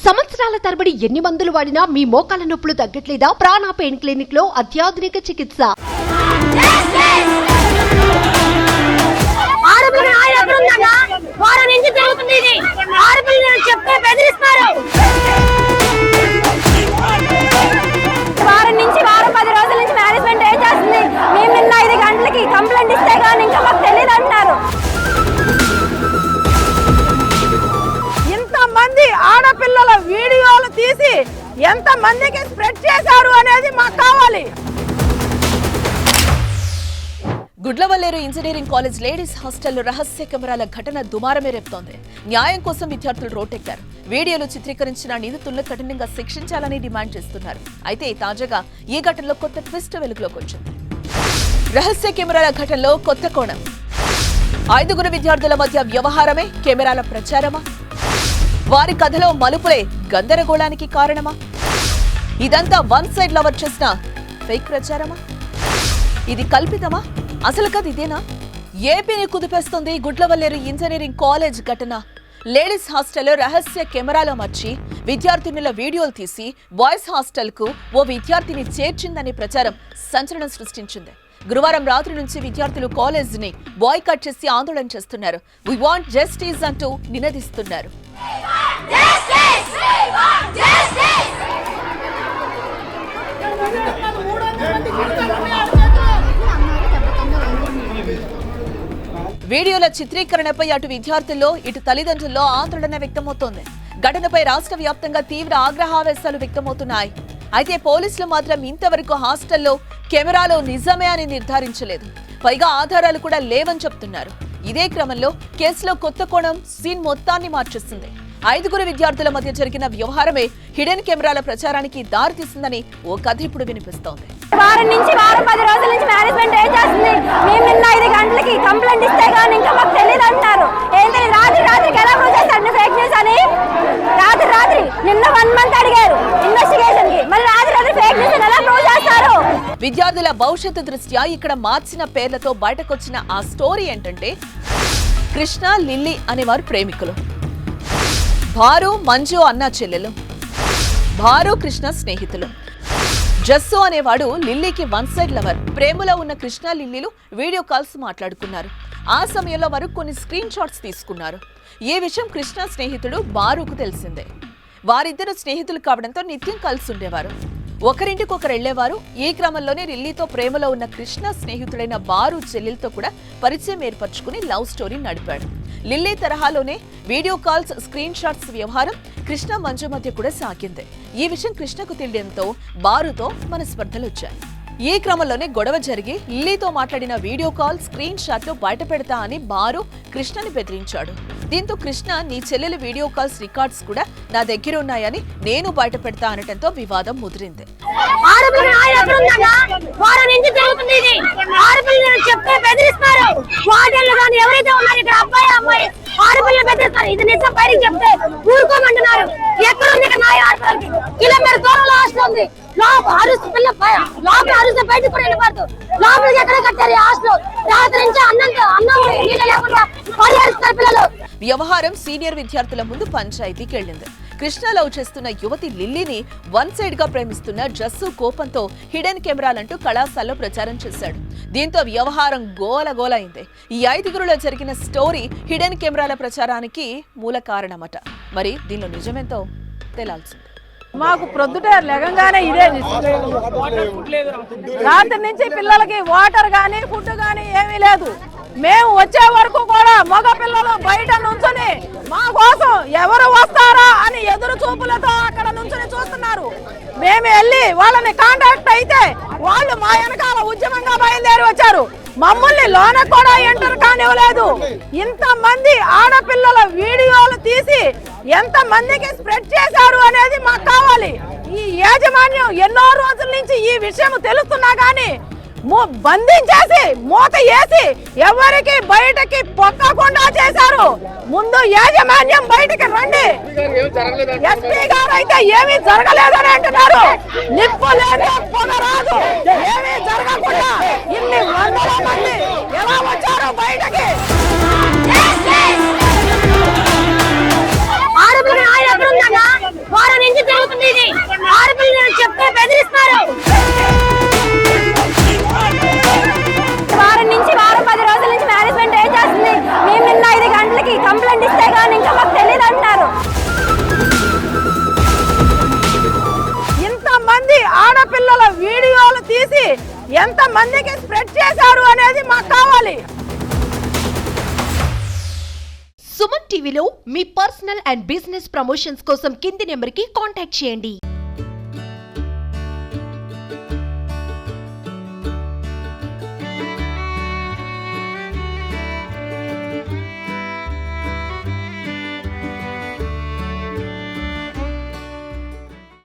సంవత్సరాల తరబడి ఎన్ని మందులు వాడినా మీ మోకాల నొప్పులు తగ్గట్లేదా? ప్రాణ పెయిన్ క్లినిక్ లో అత్యాధునిక చికిత్స. వారం నుంచి వారం 10 రోజుల నుంచి మేనేజ్మెంట్ ఏం చేస్తుంది? మేము నిన్న 5 గంటలకి కంప్లైంట్ ఇస్తే కానీ ఇంకా మాకు తెలియదు అంటున్నారు. ఇంతమంది ఆడపిల్లల వీడియోలు తీసి ఎంత మందికి స్ప్రెడ్ చేశారు అనేది మాకు కావాలి. గుడ్లవల్లేరు ఇంజనీరింగ్ కాలేజ్ లేడీస్ హాస్టల్లో రహస్య కెమెరాల ఘటన దుమారమే రేపుతోంది. న్యాయం కోసం విద్యార్థులు రోడ్డెక్కారు. వీడియోలు చిత్రీకరించిన నిందితులను కఠినంగా శిక్షించాలని డిమాండ్ చేస్తున్నారు. అయితే తాజాగా ఈ ఘటనలో కొత్త ట్విస్ట్ వెలుగులోకి వచ్చింది. రహస్య కెమెరాల ఘటనలో కొత్త కోణం. 5 విద్యార్థుల మధ్య వ్యవహారమే కెమెరాల ప్రచారమా? వారి కథలో మలుపులే గందరగోళానికి కారణమా? ఇదంతా వన్ సైడ్ లవర్ చేసిన ఫేక్ ప్రచారమా? ఇది కల్పితమా? అసలు కథ ఇదేనా? ఏపీని కుదిపేస్తుంది గుడ్లవల్లేరు ఇంజనీరింగ్ కాలేజ్ ఘటన. లేడీస్ హాస్టల్లో రహస్య కెమెరాలో మర్చి విద్యార్థినుల వీడియోలు తీసి బాయ్స్ హాస్టల్ కు ఓ విద్యార్థిని చేర్చిందనే ప్రచారం సంచలనం సృష్టించింది. గురువారం రాత్రి నుంచి విద్యార్థులు కాలేజ్ ని బాయ్కాట్ చేసి ఆందోళన చేస్తున్నారు. వి వాంట్ జస్టిస్ అంటూ నినదిస్తున్నారు. వీడియోల చిత్రీకరణపై అటు విద్యార్థుల్లో ఇటు తల్లిదండ్రుల్లో ఆందోళన వ్యక్తమవుతోంది. ఘటనపై రాష్ట్ర వ్యాప్తంగా తీవ్ర ఆగ్రహావేశాలు వ్యక్తమవుతున్నాయి. అయితే పోలీసులు మాత్రం ఇంతవరకు హాస్టల్లో కెమెరాలో నిజమే అని నిర్ధారించలేదు. పైగా ఆధారాలు కూడా లేవని చెప్తున్నారు. ఇదే క్రమంలో కేసులో కొత్త కోణం సీన్ మొత్తాన్ని మార్చేస్తుంది. 5 విద్యార్థుల మధ్య జరిగిన వ్యవహారమే హిడెన్ కెమెరాల ప్రచారానికి దారితీసిందని ఓ కథ ఇప్పుడు వినిపిస్తోంది. వారం నుంచి వారం 10 రోజుల నుంచి మేనేజ్మెంట్ ఏం చేస్తుంది? మేము నిన్న 5 గంటలకి కంప్లైంట్ ఇస్తే కానీ ఇంకా మాకు తెలియదు అంటున్నారు. ఏంటి రాత్రికి ఎలా ప్రూవ్ చేస్తారు ఫేక్ న్యూస్ అని? రాత్రి నిన్న 1 మంత్ అడిగారు ఇన్వెస్టిగేషన్ కి, మరి రాత్రి ఫేక్ న్యూస్ ఎలా ప్రూవ్ చేస్తారు? విద్యార్థుల భవిష్యత్తు దృష్ట్యా ఇక్కడ మార్చిన పేర్లతో బయటకొచ్చిన ఆ స్టోరీ ఏంటంటే, కృష్ణ లిల్లీ అనేవారు ప్రేమికులు. భారు మంజు అన్నా చెల్లెలు. భారు కృష్ణ స్నేహితులు. జస్సు అనేవాడు లిల్లీకి వన్ సైడ్ లవర్. ప్రేమలో ఉన్న కృష్ణ లిల్లీలు వీడియో కాల్స్ మాట్లాడుకున్నారు. ఆ సమయంలో వారు కొన్ని స్క్రీన్ షాట్స్ తీసుకున్నారు. ఈ విషయం కృష్ణ స్నేహితుడు బారుకు తెలిసిందే. వారిద్దరు స్నేహితులు కావడంతో నిత్యం కలిసి ఉండేవారు. ఒకరింటికొకరు వెళ్లేవారు. ఈ క్రమంలోనే లిల్లీతో ప్రేమలో ఉన్న కృష్ణ స్నేహితుడైన బారు చెల్లెలతో కూడా పరిచయం ఏర్పరచుకుని లవ్ స్టోరీ నడిపాడు. లిల్లీ తరహాలోనే వీడియో కాల్స్, స్క్రీన్ షాట్స్ వ్యవహారం కృష్ణ మంజు మధ్య కూడా సాగింది. ఈ విషయం కృష్ణకు తెలియడంతో బారుతో మనస్పర్ధలు వచ్చాయి. ఈ క్రమంలోనే గొడవ జరిగి లిల్లీతో మాట్లాడిన వీడియో కాల్, స్క్రీన్ షాట్లు బయట పెడతా అని బారు కృష్ణని బెదిరించాడు. దీంతో కృష్ణ, నీ చెల్లెలు వీడియో కాల్స్ రికార్డ్స్ కూడా నా దగ్గర ఉన్నాయని నేను బయట పెడతా అనటంతో వివాదం ముదిరింది. వ్యవహారం సీనియర్ విద్యార్థుల ముందు పంచాయతీకి వెళ్లింది. కృష్ణ లవ్ చేస్తున్న యువతి లిల్లీని వన్ సైడ్ గా ప్రేమిస్తున్న జస్సు కోపంతో హిడెన్ కెమెరాలంటూ కళాశాలలో ప్రచారం చేశాడు. దీంతో వ్యవహారం గోల అయింది. ఈ 5 జరిగిన స్టోరీ హిడెన్ కెమెరాల ప్రచారానికి మూల కారణమట. మరి దీనిలో నిజమేంతో తేలాల్సింది. మాకు ప్రొద్దుటే లెగంగానే ఇదే రాత్రి నుంచి పిల్లలకి వాటర్ గానీ ఫుడ్ గానీ ఏమీ లేదు. మేము వచ్చే వరకు కూడా మగ పిల్లలు బయట నుంచుని మా కోసం ఎవరు వస్తారా అని ఎదురు చూపులతో అక్కడ నుంచుని చూస్తున్నారు. మేము వెళ్ళి వాళ్ళని కాంటాక్ట్ అయితే వాళ్ళు మా వెనకాల ఉద్యమంగా బయలుదేరి వచ్చారు. మమ్మల్ని లోన కూడా ఎంటర్ కానివ్వలేదు. ఇంతమంది ఆడపిల్లల వీడియోలు తీసి ఎంత మందికి స్ప్రెడ్ చేశారు అనేది మాకు కావాలి. ఈ యాజమాన్యం ఎన్నో రోజుల నుంచి ఈ విషయం తెలుస్తున్నా గానీ బంధించేసి మూత వేసి ఎవరికి బయటకి పొక్కకుండా చేశారు. ముందు యాజమాన్యం బయటకి రండి. ఎస్పీ గారు అయితే ఏమీ జరగలేదని అంటున్నారు. నిప్పు లేదు, పొగ రాదు, ఏమీ జరగకుండా ఇన్ని వందల మంది ఎలా వచ్చారు బయటకి? ఎంత మందికి స్ప్రెడ్ చేశారు అనేది మాకు కావాలి. సుమన్ టీవీలో మీ పర్సనల్ అండ్ బిజినెస్ ప్రమోషన్స్ కోసం కింది నెంబర్కి కాంటాక్ట్ చేయండి.